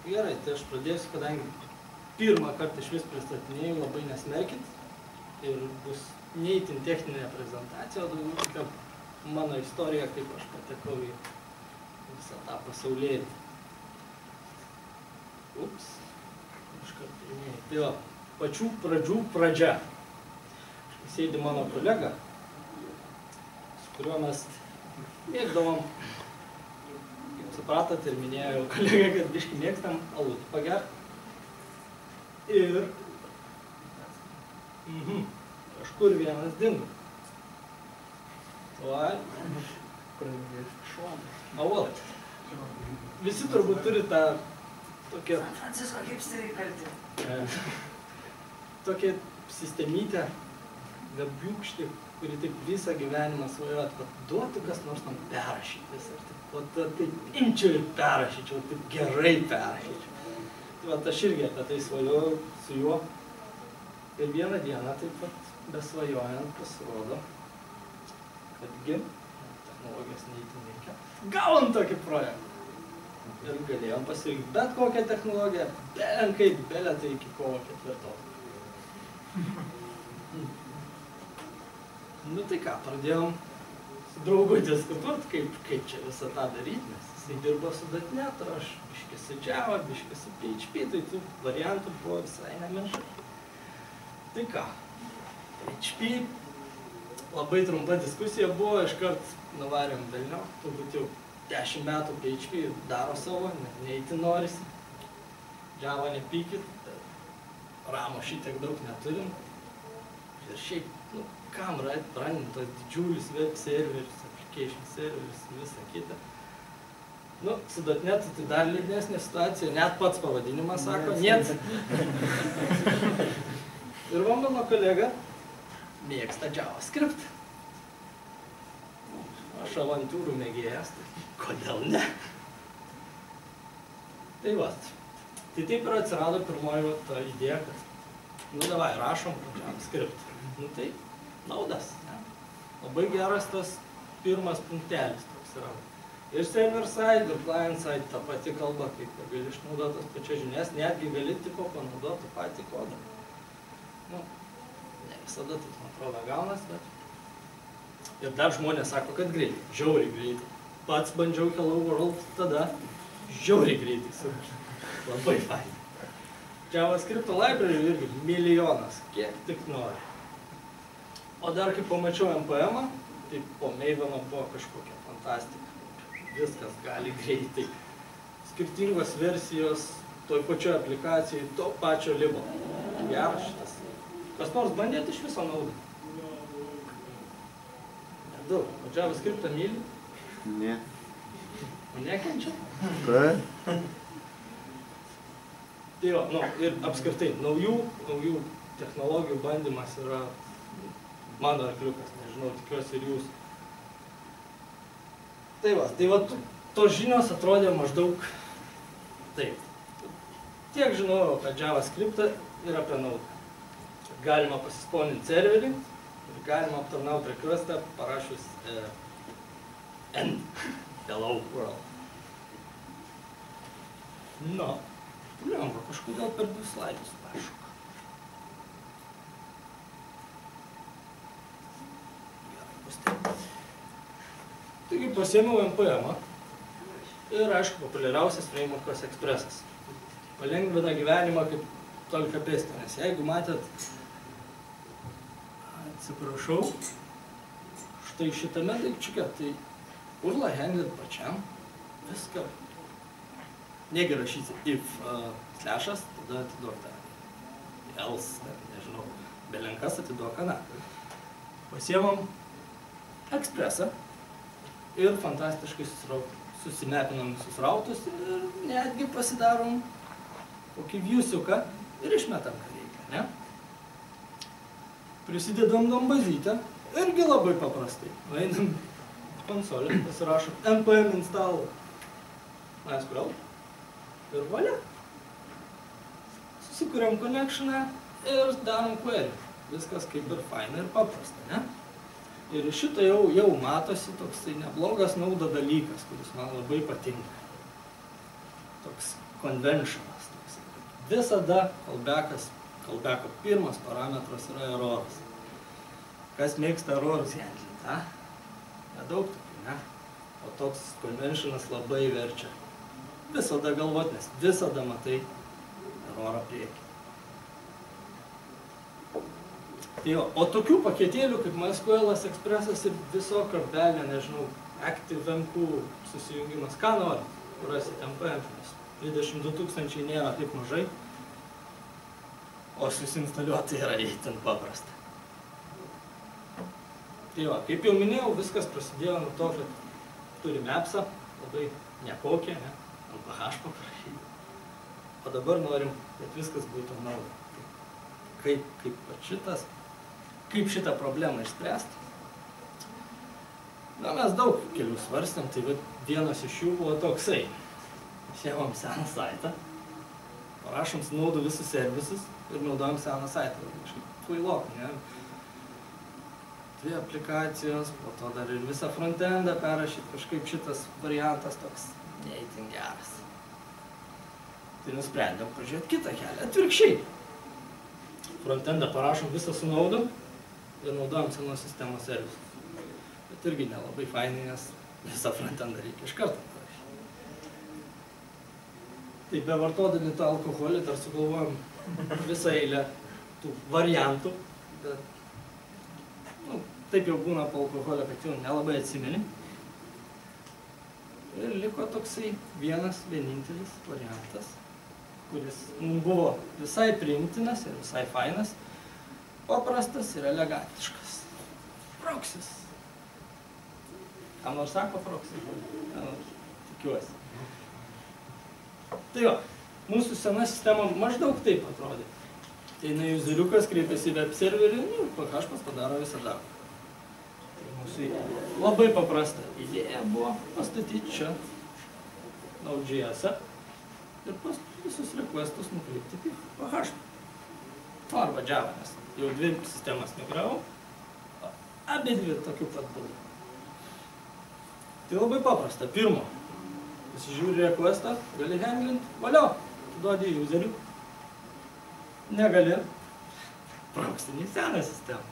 Gerai, tai aš pradėsiu, kadangi pirmą kartą iš vis pristatinėjau, labai nesmerkit ir bus neįtin techninė prezentacija, o daugiau tokia mano istorija, kaip aš patekau į visą tą pasaulėlį. Ups, iškart pirmieji. Tai va, pačių pradžių pradžia. Sėdi mano kolega, su kuriuo mes mėgdavom, kaip supratot ir minėjau kolega, kad biškį mėgstam alutį pagert. Ir kažkur vienas dingo. Va. O, visi turbūt turi tą tokią... San Francisko hipsteriai kalti. Tokią sistemytę, gabiukštį, kuri taip visą gyvenimą svajoja, kad duotų kas nors man perrašytis. O taip imčiau ir perrašyčiau, taip gerai perrašyčiau. Tai va, aš irgi apie tai svajojau su juo. Ir vieną dieną taip pat besvajojant pasirodo, kadgi technologijos neįtin veikia. Gavom tokį projektą. Ir galėjom pasirinkti bet kokią technologiją, belenkaip, beletai iki kovo 4. Nu tai ką, pradėjom su draugu diskutuoti, kaip čia visą tą daryti, nes jisai dirbo su .NET, aš biškį su Java, biškį su PHP, tai tų variantų buvo visai nemažai. Tai ką, PHP, labai trumpa diskusija buvo, iškart nuvarėm velnio, turbūt jau 10 metų PHP daro savo, neįti norisi. Java nepykit, Ramo šitiek daug neturim. Ir šiaip, nu, kam randint tos didžiulis web serveris, application serveris, visą kitą. Nu, su .NET tai dar liūdnesnė situacija, net pats pavadinimas sako, net. Ir va mano kolega mėgsta JavaScript. Aš avantūrų mėgėjas, tai kodėl ne? Tai va, tai taip ir atsirado pirmoji ta idėja, kad nu davai, rašom JavaScript. Nu tai naudas, ne? Labai geras tas pirmas punktelis toks yra. Ir server side, ir client side ta pati kalba, kaip gali išnaudoti tas pačias žinias, netgi gali tipo panaudoti patį kodą. Nu, ne visada tai, man atrodo, gaunas, bet... Ir dar žmonės sako, kad greitai, žiauriai greitai. Pats bandžiau Hello World, tada žiauriai greitai. Labai fainai. JavaScript library irgi milijonas, kiek tik nori. O dar kai pamačiau NPM-ą, tai po Maveno buvo kažkokia fantastika. Viskas gali greitai. Skirtingos versijos, toj pačioj aplikacijai, to pačio libo. Geras šitas. Kas nors bandėt iš viso naudą? Nedaug. O JavaScriptą myli? Ne. O nekenčia? Ką? Tai jo, nu, ir apskritai, naujų technologijų bandymas yra mano arkliukas, nežinau, tikiuosi ir jūs. Tai va, tos žinios atrodė maždaug taip. Tiek žinojau apie JavaScriptą ir apie naudą. Galima pasisponinti serverį ir galima aptarnauti requestą parašius end, hello world. Nu, lengva, kažkodėl per 2 slaidus pašoka. Gerai, bus taip. Taigi pasiėmiau NPM-ą ir, aišku, populiariausias frameworkas Expressas. Palengvina gyvenimą kaip tolika pėstė, nes jeigu matėt, atsiprašau, štai šitame daikčiuke, tai urla handlet pačiam, viską. Negi rašysi if slashas, tada atiduok tą else, nežinau, belenkas atiduok aną. Pasiemam Expressą ir fantastiškai susimepinam visus rautus ir netgi pasidarom kokį viewsiuką ir išmetam, ką reikia, ne? Prisidedam dombazytę, irgi labai paprastai. Einam konsolę, pasirašom npm install MySQL ir valia. Susikuriam connectioną ir darom query. Viskas kaip ir faina ir paprasta, ne? Ir šitą jau matosi toksai neblogas nauda dalykas, kuris man labai patinka. Toks conventionas. Visada callbacko pirmas parametras yra eroras. Kas mėgsta erorus handlinti, a? Nedaug tokių, ne? O toks conventionas labai verčia. Visada galvot, nes visada matai erorą priekį. Tai jo, o tokių paketėlių kaip MySQL'as, Express'as ir visokio belė, nežinau, ActiveMQ susijungimas, ką nori, rasit MPM-nes. 22 000 nėra taip mažai, o susinstaliuoti yra itin paprasta. Tai jo, kaip jau minėjau, viskas prasidėjo nuo to, kad turime appsą, labai nekokią, ne, ant PH paprašyti. O dabar norim, kad viskas būtų nauja. Kaip šitą problemą išspręsti? Na, mes daug kelių svarstėm, tai vienas iš jų buvo toksai. Išėmam seną saitą, parašom naudų visus servisus ir naudojam seną saitą. Kažkaip kvailok, ne? 2 aplikacijos, po to dar ir visą frontendą perrašyti, kažkaip šitas variantas toks neįtin geras. Tai nusprendėm pažiūrėti kitą kelią, atvirkščiai. Frontendą parašom visą su naudu ir naudojam senos sistemos servisus. Bet irgi nelabai fainai, nes visą frontendą reikia iš karto parašyti. Tai bevartodami tą alkoholį dar sugalvojom visą eilę tų variantų, bet taip jau būna po alkoholio, kad jau nelabai atsimeni. Ir liko toksai vienintelis variantas, kuris mums buvo visai priimtinas ir visai fainas, paprastas ir elegantiškas. Proxys. Ką nors sako proxys? Ką nors, tikiuosi. Tai jo, mūsų sena sistema maždaug taip atrodė. Tai useriukas kreipiasi į web serverį, PHP padaro visą darbą. Tai mūsų labai paprasta idėja buvo pastatyti čia Node.js ir visus requestus nukreipti į PHP. Arba Java, nes jau 2 sistemas migravau, abi 2 tokių pat būdų. Tai labai paprasta. Pirmo, pasižiūri requestą, gali handlinti, valio, duodi userių. Negali, proxinį seną sistemą.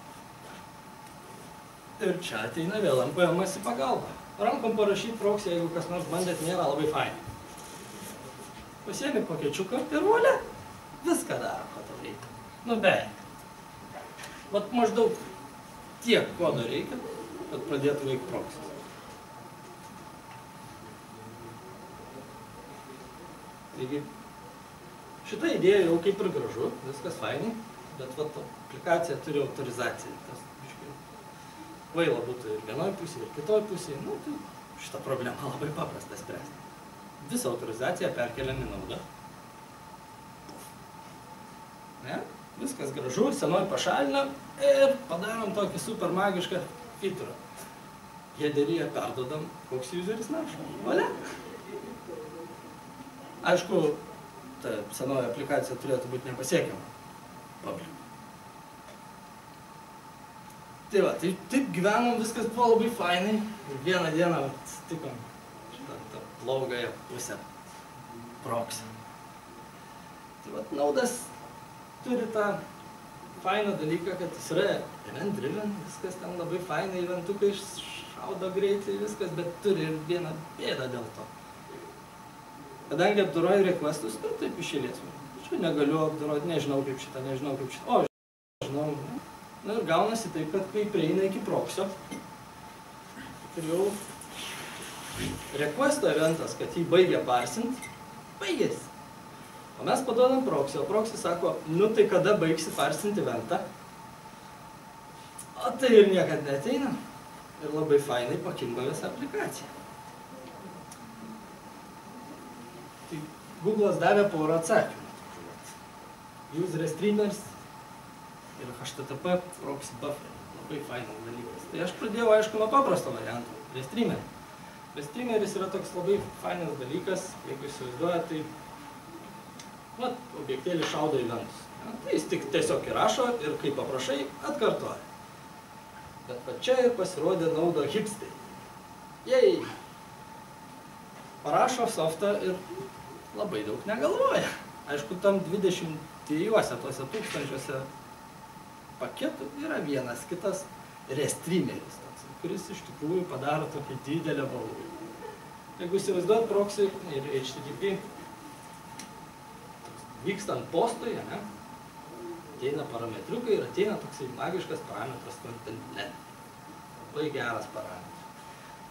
Ir čia ateina vėl NPM-as į pagalbą. Rankom parašyti proxy, jeigu kas nors bandėt, nėra labai fainai. Pasiemi pakečiuką ir volia, viską daro, ko tau reikia. Nu beveik. Vat maždaug tiek kodo reikia, kad pradėtų veikti proxys. Taigi, šitą idėją jau kaip ir gražu, viskas fainai, bet vat aplikacija turi autorizaciją. Tas kvaila būtų ir vienoj pusėje, ir kitoj pusėje. Nu, tai šitą problemą labai paprasta spręsti. Visą autorizaciją perkeliam į Node. Ne? Viskas gražu, senoj pašalinam ir padarom tokį super magišką feature. Headeryje perdodam, koks useris naršo. Valia. Aišku, ta senoji aplikacija turėtų būti nepasiekiama public. Tai va, taip gyvenom, viskas buvo labai fainai. Ir vieną dieną atsitikom šitą blogąją pusę proxy. Tai va, Node'as turi tą fainą dalyką, kad jis yra event driven, viskas ten labai fainai, eventukai šaudo greitai viskas, bet turi ir vieną bėdą dėl to. Kadangi apdoroju requestus, nu taip išėlės. Čia negaliu apdoroti, nežinau kaip šitą, o, žinau. Na ir gaunasi taip, kad kai prieina iki proxio, ir jau requesto eventas, kad jį baigia parsint, baigėsi. O mes paduodam proxį, o proxy sako, nu tai kada baigsi parsint eventą? O tai ir niekad neateina. Ir labai fainai pakimba visą aplikaciją. Tai Google'as davė porą atsakymų. User streamers ir HTTP proxy buffer. Labai fainas dalykas. Tai aš pradėjau, aišku, nuo paprasto varianto. Restreamerį. Restreameris yra toks labai fainas dalykas, jeigu įsivaizduojat, tai vat, objektėlį šaudo eventus. Tai jis tik tiesiog įrašo ir kai paprašai, atkartoja. Bet va čia ir pasirodė Node hipsteriai. Jei! Parašo softą ir labai daug negalvoja. Aišku, tam 22 tuose tūkstančiuose paketų yra vienas kitas restreameris, kuris iš tikrųjų padaro tokią didelę valų. Jeigu įsivaizduojat proxy ir HTTP, vykstant postui, ne, ateina parametriukai ir ateina toksai magiškas parametras content-len. Labai geras parametras.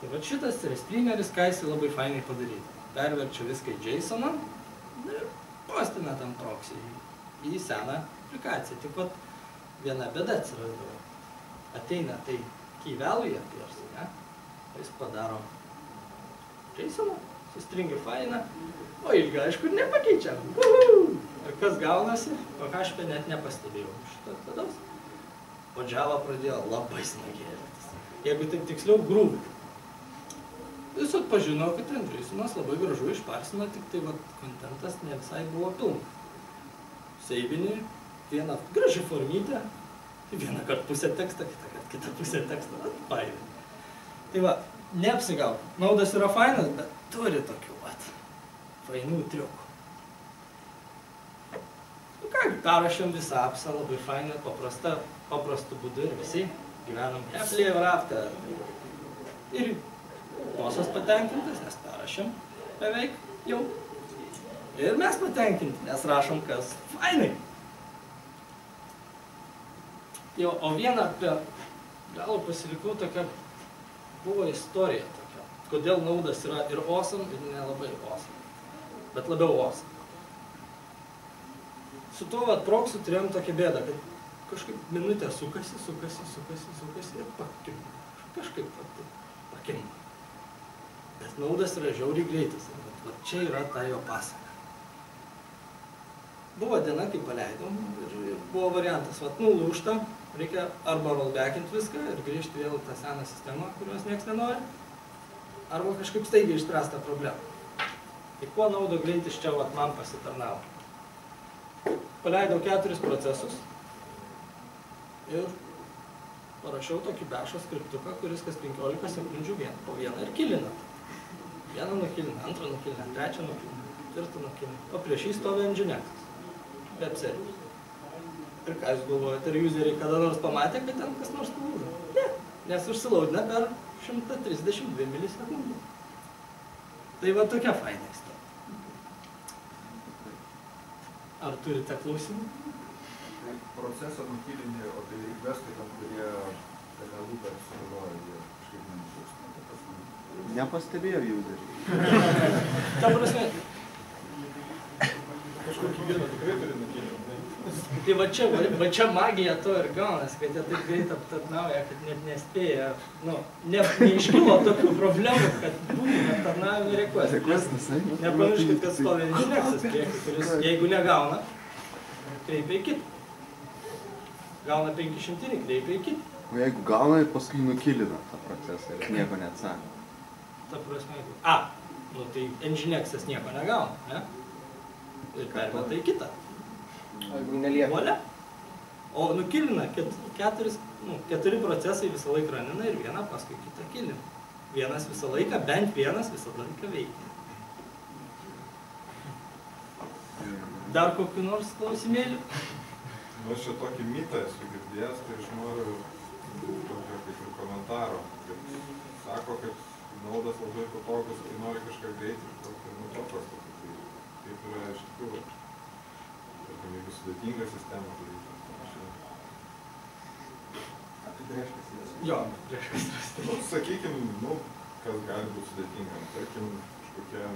Tai va šitas restreameris, ką jis labai fainai padaryti. Perverčia viską į JSON-ą ir postina tam proxy į seną aplikaciją. Tik vat viena bėda atsirasdavo. Ateina tai key value appears, ne? Jis padaro JSON-ą, sustringifina, o ilgą aišku ir nepakeičia. Ir kas gaunasi, o HP net nepastebėjau šito tada. O Java pradėjo labai smagiai elgtis. Jeigu taip tiksliau, groovy. Jis atpažino, kad ten JSON-as labai gražu išparsino, tik tai vat kontentas ne visai buvo pilnas. Seivini, viena graži formytė, vieną kart pusę tekstą, kitą pusę tekstą, fainai. Tai va, neapsigauk. Naudas yra fainas, bet turi tokių vat fainų triukų. Nu ką, perrašėm visą apsą, labai fainą, paprastu būdu ir visi gyvenam happily ever after. Ir bosas patenkintas, nes perrašėm beveik jau. Ir mes patenkinti, nes rašom kas fainai. Jo, o vieną apie galų pasilikau tokia, buvo istorija tokia, kodėl naudas yra ir awesome, ir nelabai awesome, bet labiau awesome. Su tuo vat proxy turėjom tokią bėdą, kad kažkaip minutę sukasi ir pakimba. Kažkaip pakimba. Bet naudas yra žiauriai greitas. Vat čia yra ta jo pasaka. Buvo diena, kai paleidom ir buvo variantas, vat nulūžta, reikia arba rollbackint viską ir grįžti vėl į tą seną sistemą, kurios nieks nenori, arba kažkaip staigiai išspręst tą problemą. Tai kuo naudo greitis čia vat man pasitarnavo? Paleidau 4 procesus ir parašiau tokį bešą skriptuką, kuris kas 15 sekundžių po vieną ir kilina. Vieną nukilina, antrą nukilina, trečią nukilina, ketvirtą nukilina. O prieš jį stovi Nginx. Web servis. Ir ką jūs galvojate, ar useriai kada nors pamatė, kad ten kas nors nulūžo? Ne, nes užsilaudina per 132 milisekundų. Tai va tokia faina istorija. Ar turite klausimų? Procesą nukilinį, o tai requestai tam, kurie tame lūpę sugalvoja, jie kažkaip nenušūksna. Nepastebėjo useriai. Ta prasme, Kažkokį vieną tikrai turi nukilinti. tai va čia magija to ir gaunas, kad jie taip greit aptarnauja, kad net nespėja, nu, neiškilo tokių problemų, kad būtų aptarnavimo requestas. Nepamirškit, kad stovi Nginx'as priekį, kuris, jeigu negauna, kreipia į kitą. Gauna 500, kreipia į kitą. O jeigu gauna, paskui nukilina tą procesą ir nieko neatsako. Ta prasme, nu tai Nginx'as nieko negauna, ne? Ir permeta į kitą. Jeigu nelieka. Volia. O nukilina 4 procesai visą laiką ranina ir vieną paskui kitą kilina. Vienas visą laiką, bent vienas visą laiką veikia. Dar kokių nors klausimėlių? Nu, aš čia tokį mitą esu girdėjęs, tai aš noriu tokio kaip ir komentaro, kad sako, kad naudas labai patogus, kai nori kažką greitai, tokio paprasto. Tai kaip yra iš tikrųjų, tarkim, jeigu sudėtinga sistema, tai panašiai. Apibrėžkas jas. Jo, apibrėžkas. Nu, sakykim, nu, kas gali būti sudėtinga. Tarkim, kažkokia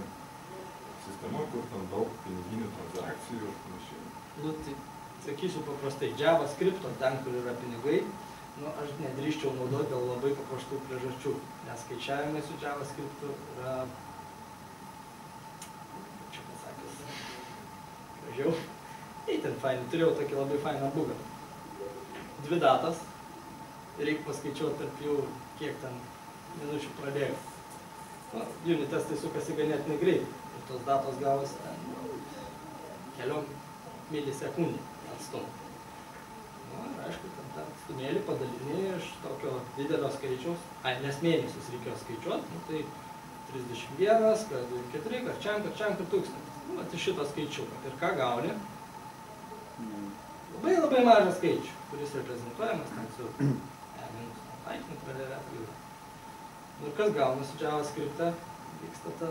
sistema, kur ten daug piniginių transakcijų ir panašiai. Nu, tai sakysiu paprastai, JavaScript'o ten, kur yra pinigai, nu, aš nedrįščiau naudoti dėl labai paprastų priežasčių, nes skaičiavimai su JavaScript'u yra, čia pasakęs, gražiau, ten fainai, turėjau tokį labai fainą bugą. 2 datas, reikia paskaičiuoti tarp jų, kiek ten minučių pradėjau. Nu, unit testai sukasi ganėtinai greit, ir tos datos gavosi ten, keliom milisekundų atstumą. Nu, ir aišku, ten tą atstumėlį padalinį iš tokio didelio skaičiaus, nes mėnesius reikėjo skaičiuoti, nu, tai 31, kart 4, kart 1000. Nu, tai šitą skaičiuką. Ir ką gauni? Labai mažą skaičių, kuris reprezentuojamas ten su minus taikiniu pradėlė. Ir kas gaunasi JavaScript'e? Vyksta ta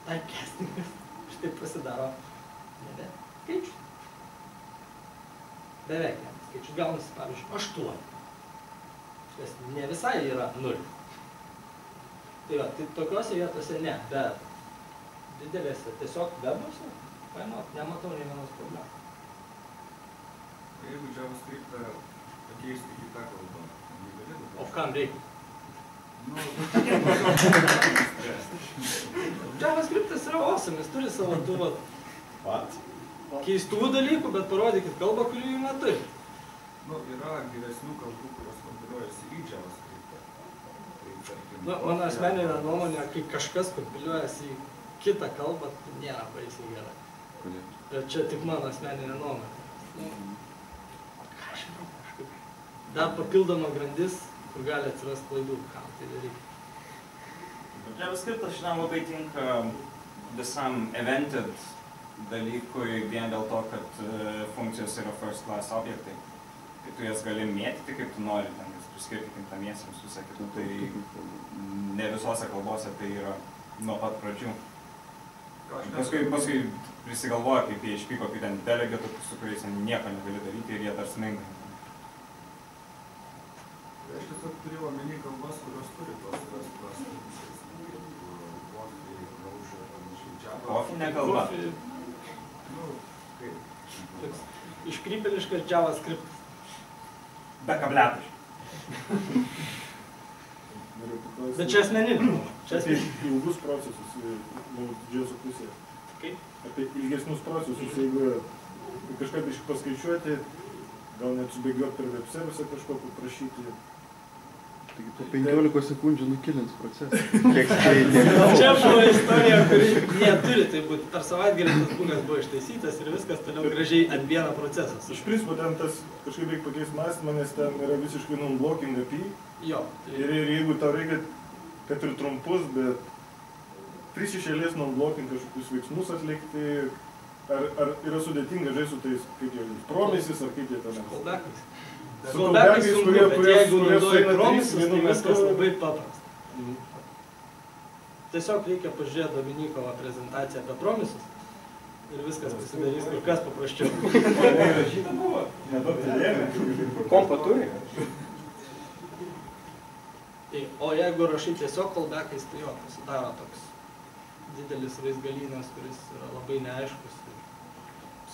taikestingas. Štai pasidaro nebe skaičius. Beveik nebe skaičius. Gaunasi, pavyzdžiui, 8. Kas ne visai yra 0. Tai va, tai tokiuose vietose ne, bet didelėse tiesiog webuose, nematau nei vienos problemos. Jeigu JavaScript'ą pakeisti kitą kalbą, negalėtų? O kam reikia? Nu, JavaScript'as yra awesome, jis turi savo tų keistų dalykų, bet parodykit kalbą, kurių jų neturi. nu, yra geresnių kalbų, kurios kompiliuojasi į JavaScript'ą. Tai, tarkim, Na, mano asmeninė nuomonė, kai kažkas kompiliuojasi į kitą kalbą, tai nėra baisiai gerai. Kodėl? Bet čia tik mano asmeninė nuomonė. Ką žinau, kažkaip. Dar papildoma grandis, kur gali atsirasti klaidų, kam tai daryti. JavaScript'as šiandien labai tinka visam evented dalykui vien dėl to, kad funkcijos yra first class objektai. Tai tu jas gali mėtyti kaip tu nori, ten jas priskirti kintamiesiems, visą kitų, tai ne visose kalbose tai yra nuo pat pradžių. Paskui prisigalvoja kaip PHP, kokį ten delegatų, su kuriais nieko negali daryti ir jie dar sminga. Aš tiesiog turėjau omeny kalbas, kurios turi tos funkcijas, kaip Coffee, Clojure, panašiai Java. Kofinė kalba. Nu, kaip? Toks iškrypėliškas JavaScript. Be kabliataškų. Bet čia asmeninė. Apie ilgus procesus, didžiosios pusėje. Kaip? Apie ilgesnius procesus, jeigu kažką paskaičiuoti, gal net subėgiuoti per web servisą kažko paprašyti. Taigi po 15 sekundžių nukilins procesą. Kiek skleidė. Čia buvo istorija, kuri neturi tai būti. Per savaitgalį tas bugas buvo ištaisytas ir viskas toliau gražiai ant vieno procesas. Iš principo ten tas kažkaip reikia pakeisti mąstymą, nes ten yra visiškai non-blocking API. Jo. Tai... Ir jeigu tau reikia, kad ir trumpus, bet 3 iš eilės non-blocking kažkokius veiksmus atlikti, ar yra sudėtinga žaisti su tais, kaip jie, promises, ar kaip jie ten. Callbackais. Su Callbackais sunku, bet jeigu naudoji promises, tai metu... viskas labai paprasta. Tiesiog reikia pažiūrėti Dominikovo prezentaciją apie promises ir viskas pasidarys kur kas paprasčiau. Šitą buvo. Nedaug tylėjame. Kompą turi? O jeigu rašai tiesiog callbackais, tai jo, pasidaro toks didelis vaizgalynas, kuris yra labai neaiškus.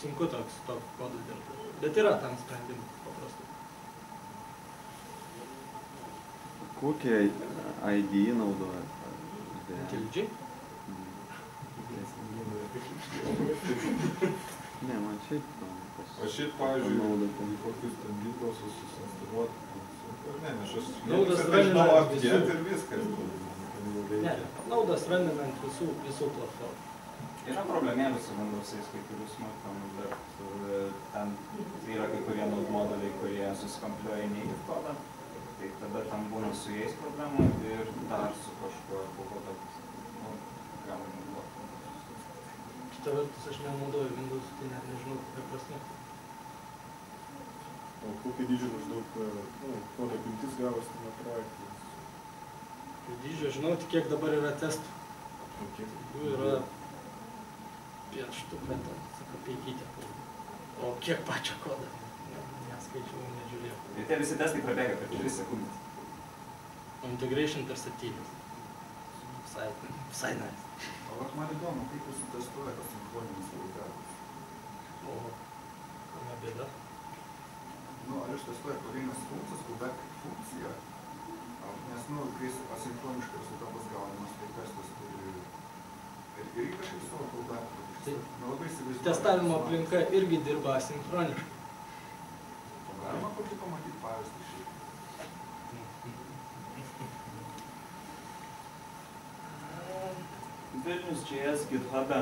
Sunku toks kodą dirbti. Bet yra tam sprendimas paprastai. Kokią IDE naudoja? IntelliJ? Ne, man šiaip O šiaip, pavyzdžiui, kokius ten Windowsus susinstaluoti. Ne, nes aš žinau apdėti ir viskas. Ne, naudas randinant visų platformų. Yra problemėlių su Windowsais, kai kurių smulkmenų, bet ten yra kai kurie moduliai, kurie susikompliuoja į native kodą. Tai tada tam būna su jais problemų ir dar su kažkuo buvo, bet galima naudoti. Kita vertus, aš nenaudoju Windows, tai net nežinau, kokia prasme. O kokio dydžio maždaug kodo apimtis gavos tame projekte? Dydžio žinau, tik kiek dabar yra testų. Jų yra 5 štuką, sako, 5. O kiek pačio kodą? Neskaičiau, nežiūrėjau. Ir tie visi testai prabėga per 3 sekundės. O integration per 7. Visai nice. O man įdomu, kaip jūs testuojate tas sinchroninius callbackus? O kame bėda? Nu, ar jūs testuojate pagrindinės funkcijas, callback kaip funkcija? Nes, nu, kai asinchroniškai rezultatas gaunamas, tai testas turi ir kažkaip savo callback. Nelabai įsivaizduoju. Testavimo aplinka irgi dirba asinchroniškai. Galima kokį pamatyti pavyzdį šiaip? Vilnius.js GitHub'e,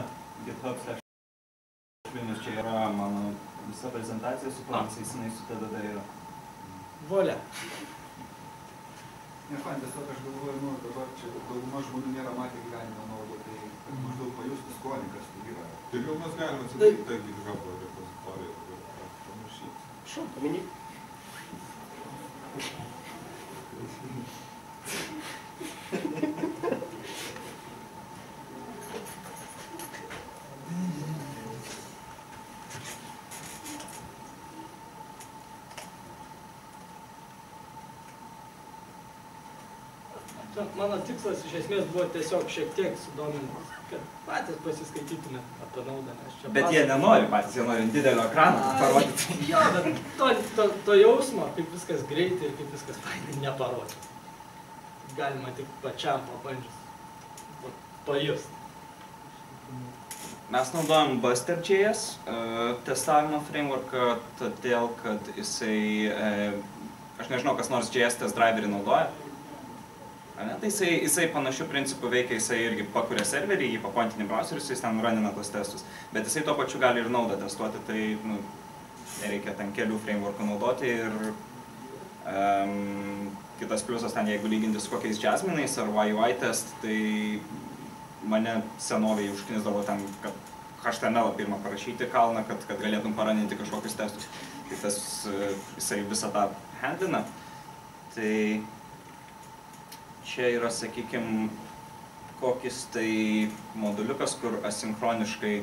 GitHub/Vilnius čia yra mano visa prezentacija su promisais, jinai su TDD yra. Volia. Ne, fan, tiesiog aš galvoju, nu, dabar čia dauguma žmonių nėra matę gyvenimo naudo, tai kad maždaug pajustų skonį, kas tai yra. Tai gal mes galime atsidaryti tą GitHub repozitoriją ir panašyti. Prašau, paminėk. Mano tikslas iš esmės buvo tiesiog šiek tiek sudominti, kad patys pasiskaitytume apie naudą. Bet jie nenori patys, jie nori didelio ekrano parodyti. Jo, bet to jausmo, kaip viskas greitai ir kaip viskas fainai neparodyti. Galima tik pačiam pabandžius pajusti. Mes naudojam Buster.js testavimo frameworką, todėl kad jisai, aš nežinau, kas nors JS test driverį naudoja. Tai jisai panašių principų veikia, jisai irgi pakuria serverį, jį papointinį browserį, jisai ten runina tos testus. Bet jisai tuo pačiu gali ir naudą testuoti, tai nereikia ten kelių frameworkų naudoti. Ir kitas pliusas ten, jeigu lyginti su kokiais Jasmine'ais ar UI test, tai mane senoviai užknisdavo ten, kad HTML pirmą parašyti kalną, kad galėtum paraninti kažkokius testus. Tai tas jisai visą tą handlina. Tai čia yra, sakykime, kokis tai moduliukas, kur asinchroniškai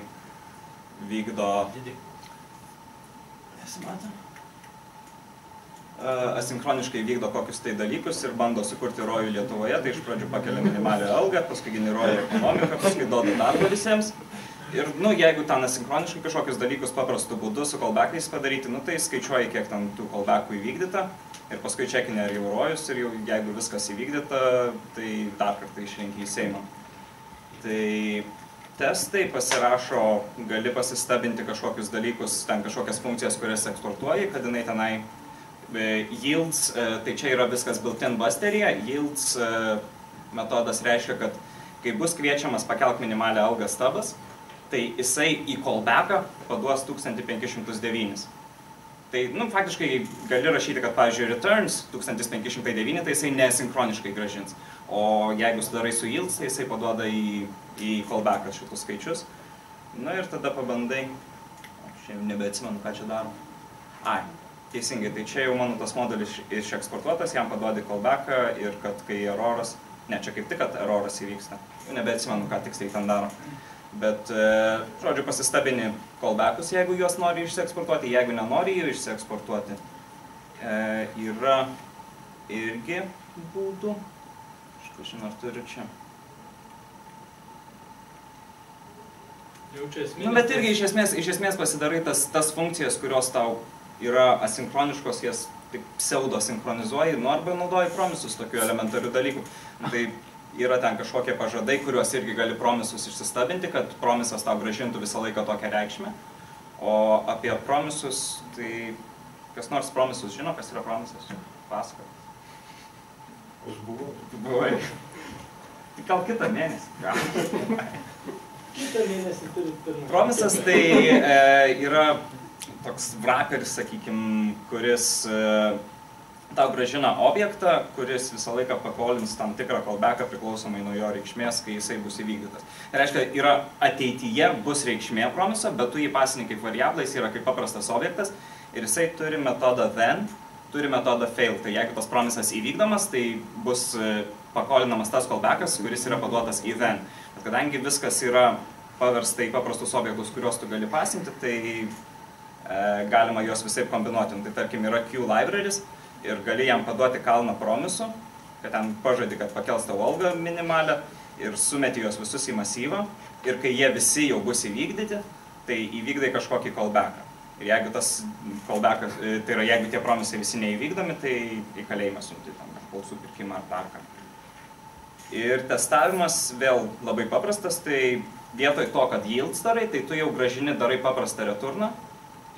vykdo... Nesimato? Asinchroniškai vykdo kokius tai dalykus ir bando sukurti rojų Lietuvoje, tai iš pradžių pakelia minimalią algą, paskui generuoja ekonomiką, paskui duoda darbą visiems. Ir, jeigu ten asinchroniškai kažkokius dalykus paprastu būdu su callbackais padaryti, tai skaičiuoji, kiek ten tų callbackų įvykdyta ir paskui čekinė ar jau rojus ir jau jeigu viskas įvykdyta, tai dar kartą išrenki į Seimą. Tai testai pasirašo, gali pasistabinti kažkokius dalykus, ten kažkokias funkcijas, kurias eksportuoji, kad jinai tenai yields, tai čia yra viskas built-in Busteryje, yields metodas reiškia, kad kai bus kviečiamas pakelk minimalią algą stabas, tai jisai į callbacką paduos 1509. Tai, faktiškai gali rašyti, kad, pavyzdžiui, returns 1509, tai jisai nesinchroniškai grąžins. O jeigu sudarai su yields, tai jisai paduoda į callbacką šitus skaičius. Ir tada pabandai, aš jau nebeatsimenu, ką čia daro. Teisingai, tai čia jau mano tas modelis išeksportuotas, jam paduodi callbacką ir kad kai eroras, čia kaip tik, kad eroras įvyksta. Jau nebeatsimenu, ką tiksliai ten daro. Bet, žodžiu, pasistabini callbackus, jeigu juos nori išsieksportuoti, jeigu nenori jų išsieksportuoti. Yra irgi būdų. Aš kažin ar turiu čia. Bet irgi iš esmės pasidarai tas funkcijas, kurios tau yra asinchroniškos, jas taip pseudo sinchronizuoji, arba naudoji promisus tokių elementarių dalykų. Tai yra ten kažkokie pažadai, kuriuos irgi gali promisus išsistabinti, kad promisas tau grąžintų visą laiką tokią reikšmę. O apie promisus, tai kas nors promisus žino, kas yra promisas? Pasakot. Aš buvau. Tu buvai. Tai gal kitą mėnesį. Kitą mėnesį turi pirmą. Promisas tai yra toks wrapperis, sakykime, kuris tau grąžina objektą, kuris visą laiką pakolins tam tikrą callbacką priklausomai nuo jo reikšmės, kai jisai bus įvykdytas. Tai reiškia, yra ateityje bus reikšmė promiso, bet tu jį pasini kaip variablą, jis yra kaip paprastas objektas ir jisai turi metodą then, turi metodą fail. Tai jeigu tas promisas įvykdomas, tai bus pakolinamas tas callbackas, kuris yra paduotas į then. Bet kadangi viskas yra paversta į paprastus objektus, kuriuos tu gali pasimti, tai galima juos visai kombinuoti. Tai tarkim yra Q libraries ir gali jam paduoti kalną promisų, kad ten pažadi, kad pakels tavo algą minimalę ir sumeti juos visus į masyvą ir kai jie visi jau bus įvykdyti, tai įvykdai kažkokį callbacką. Ir jeigu tas callbackas, tai yra jeigu tie promisai visi neįvykdomi, tai į kalėjimą siunti tam balsų pirkimą ar dar ką. Ir testavimas vėl labai paprastas, tai vietoj to, kad yields darai, tai tu jau darai paprastą returną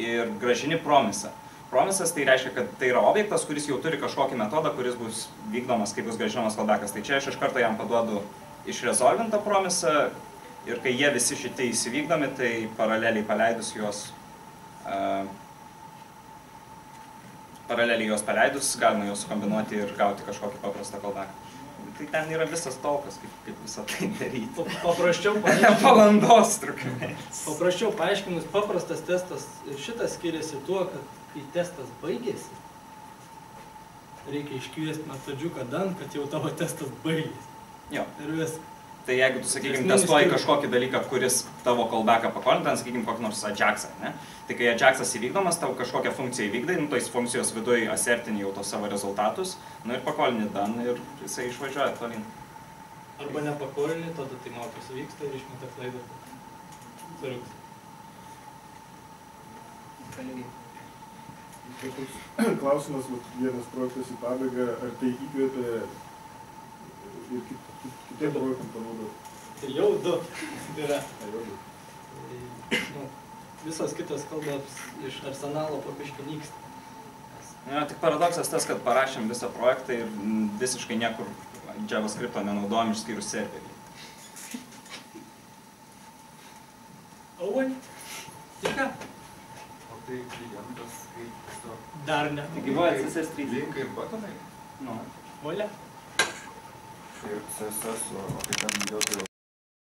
ir grąžini promisą. Promisas tai reiškia, kad tai yra objektas, kuris jau turi kažkokį metodą, kuris bus vykdomas, kai bus grąžinamas callbackas. Tai čia aš iš karto jam paduodu išresolvintą promisą ir kai jie visi šitie įsivykdomi, tai paraleliai paleidus juos paraleliai juos paleidus, galima juos sukombinuoti ir gauti kažkokį paprastą callback. Tai ten yra visas talkas, kaip visą tai daryti. Paprasčiau Valandos trukmė. Paprasčiau paaiškinus, paprastas testas ir šitas skiriasi tuo, kad kai testas baigėsi, reikia iškviesti metodžiuką dan, kad jau tavo testas baigėsi. Jo. Ir viskas. Tai jeigu tu, sakykime, testuoji kažkokį dalyką, kuris tavo callbacką pakolina, sakykime, kokį nors Ajaxą, ne? Tai kai Ajaxas įvykdomas, tau kažkokią funkciją įvykdai, nu, tais funkcijos viduje asertini jau tos savo rezultatus, nu ir pakolini dan ir jisai išvažiuoja tolyn. Arba nepakolini, tada tai maukas vyksta ir išmeta klaidą. Turiuks. Klausimas, vienas projektas į pabaigą, ar tai įkvėpė ir kitiem projektam panaudoti? Tai jau 2 yra. Nu, visos kitos kalbos iš arsenalo po biškį nyksta. Ja, tik paradoksas tas, kad parašėm visą projektą ir visiškai niekur JavaScript'o nenaudojom išskyrus serverį. Oi, tai ką? O tai klientas, kaip tiesiog Dar ne. Tai gyvoja CSS3. linkai ir batonai? Nu. Olia. Ir CSS, o kai ten jokio